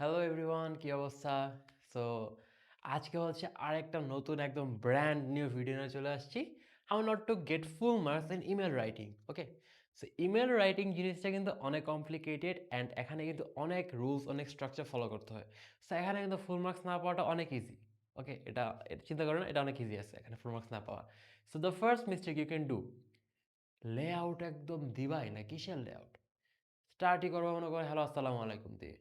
Hello everyone, কি অবস্থা? So আজকে হচ্ছে আরেকটা নতুন একদম ব্র্যান্ড নিউ ভিডিও নিয়ে চলে আসছি। How not to get full marks in email writing. Okay, so email writing জিনিসটা কিন্তু অনেক কমপ্লিকেটেড অ্যান্ড এখানে কিন্তু অনেক রুলস, অনেক স্ট্রাকচার ফলো করতে হয়। সো এখানে কিন্তু ফুল মার্কস না পাওয়াটা অনেক ইজি। ওকে, এটা চিন্তা করো না, এটা অনেক ইজি আছে এখানে ফুল মার্কস না পাওয়া। So the first mistake you can do, layout একদম দিবাই না। কিসের লেআউট? স্টার্টই করবো মনে করো হ্যালো আসসালামু আলাইকুম দিয়ে,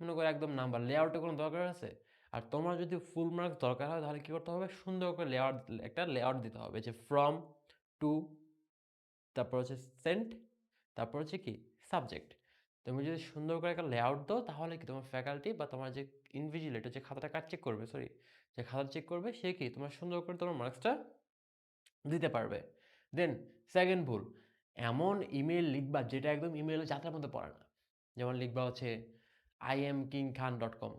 মনে করো একদম নাম্বার লেআউটের কোনো দরকার আছে? আর তোমার যদি ফুল মার্কস দরকার হয় তাহলে কী করতে হবে, সুন্দর করে লেআউট, একটা লেআউট দিতে হবে যে ফ্রম, টু, তারপর হচ্ছে সেন্ট, তারপর হচ্ছে কি সাবজেক্ট। তুমি যদি সুন্দর করে একটা লেআউট দাও তাহলে কি তোমার ফ্যাকাল্টি বা তোমার যে ইনভিজিলেটর যে খাতাটা কাট চেক করবে, সরি, যে খাতা চেক করবে সে কি তোমার সুন্দর করে তোমার মার্কসটা দিতে পারবে। দেন সেকেন্ড ভুল, এমন ইমেল লিখবা যেটা একদম ইমেল যাত্রার মধ্যে পড়ে না। যেমন লিখবা হচ্ছে imkingkhan.com,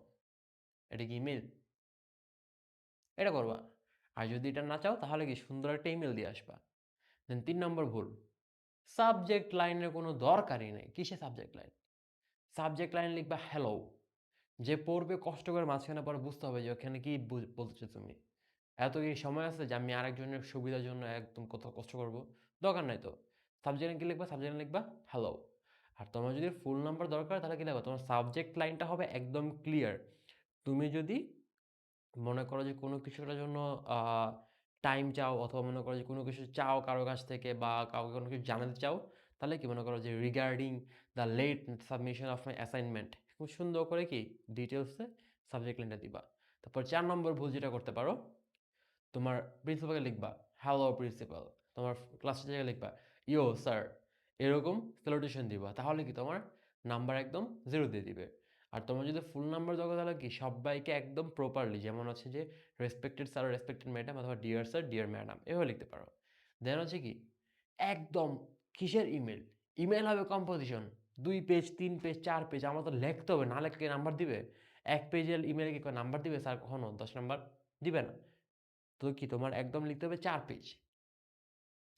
এটা কি ইমেল? এটা করবা। আর যদি এটা না চাও তাহলে কি সুন্দর একটা ইমেল দিয়ে আসবা। দেন ৩ নম্বর ভুল, সাবজেক্ট লাইনের কোনো দরকারই নেই। কিসের সাবজেক্ট লাইন? সাবজেক্ট লাইন লিখবা হ্যালো। যে পড়বে কষ্ট করে মাঝখানে পরে বুঝতে হবে যে ওখানে কি বলতেছো তুমি। এত কি সময় আছে যে আমি আরেকজনের সুবিধার জন্য একদম কোথাও কষ্ট করব? দরকার নাই তো। সাবজেক্ট লাইন কি লিখবা? সাবজেক্ট লাইন লিখবা হ্যালো। আর তোমার যদি ফুল নাম্বার দরকার তাহলে কি লিখবা? তোমার সাবজেক্ট লাইনটা হবে একদম ক্লিয়ার। তুমি যদি মনে করো যে কোনো কিছুটার জন্য আ টাইম চাও, অথবা মনে করো যে কোনো কিছু চাও কারো কাছ থেকে বা কাউকে কোনো কিছু জানাতে চাও, তাহলে কি মনে করো যে regarding the late submission of my assignment, খুব সুন্দর করে কি ডিটেইলসে সাবজেক্ট লাইনটা দিবা। তারপর ৪ নম্বর ভুল যেটা করতে পারো, তোমার প্রিন্সিপালকে লিখবা হ্যালো প্রিন্সিপাল। তোমার ক্লাস টিচারকে লিখবা ইয়ো স্যার। এরকম স্যালুটেশন দিবা। তাহলে কি তোমার নাম্বার একদম 0 দিয়ে দিবে। আর তোমার যদি ফুল নাম্বার দরকার তাহলে কি সব্বাইকে একদম প্রপারলি, যেমন হচ্ছে যে রেসপেক্টেড স্যার, রেসপেক্টেড ম্যাডাম, অথবা ডিয়ার স্যার, ডিয়ার ম্যাডাম, এভাবে লিখতে পারো। দেন হচ্ছে কি একদম কিসের ইমেল? ইমেল হবে কম্পোজিশন। ২ page, ৩ page, ৪ page. আমার তো লিখতে হবে, না লিখলে নাম্বার দিবে? ১ পেজের ইমেলে কি নাম্বার দিবে স্যার কখনো? ১০ নাম্বার দিবে না। তো কি তোমার একদম লিখতে হবে ৪ পেজ।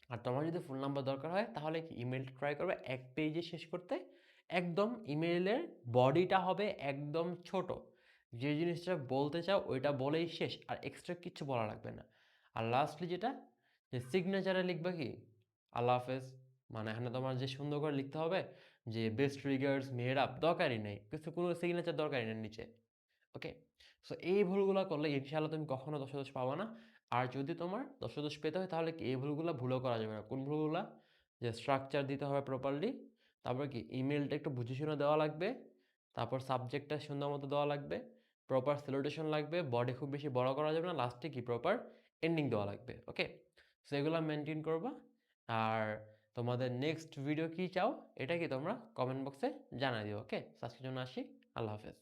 আর তোমার যদি ফুল নাম্বার দরকার হয় তাহলে কি ইমেইলটা ট্রাই করবে ১ পেজে শেষ করতে। একদম ইমেইলের বডিটা হবে একদম ছোট। যে জিনিসটা বলতে চাও ওইটা বলেই শেষ। আর এক্সট্রা কিচ্ছু বলা লাগবে না। আর লাস্টলি যেটা, যে সিগনেচারে লিখবা কি আল্লাহ হাফেজ। মানে এখানে তোমার যে সুন্দর করে লিখতে হবে যে বেস্ট রিগার্ডস মেহেরাব, দরকারই নেই। কোনো সিগনেচার দরকারই নেই নিচে। ওকে? সো এই ভুলগুলা করলে ইনশাআল্লাহ তুমি কখনো দশে দোষ পাবা না। আর যদি তোমার দশে দোষ পেতে হয় তাহলে কি এই ভুলগুলা ভুলও করা যাবে না। কোন ভুলগুলা? যে স্ট্রাকচার দিতে হবে প্রপারলি। তারপর কি ইমেইলটা একটু বুঝে শুনে দেওয়া লাগবে। তারপর সাবজেক্টটা সুন্দর মতো দেওয়া লাগবে। প্রপার স্যালুটেশন লাগবে। বডি খুব বেশি বড় করা যাবে না। লাস্টে কি প্রপার এন্ডিং দেওয়া লাগবে। ওকে? সো এগুলা মেইনটেইন করবা। আর তোমাদের নেক্সট ভিডিও কি চাও এটা কি তোমরা কমেন্ট বক্সে জানায় দিও। ওকে? সো আজকের জন্য আসি। আল্লাহ হাফেজ।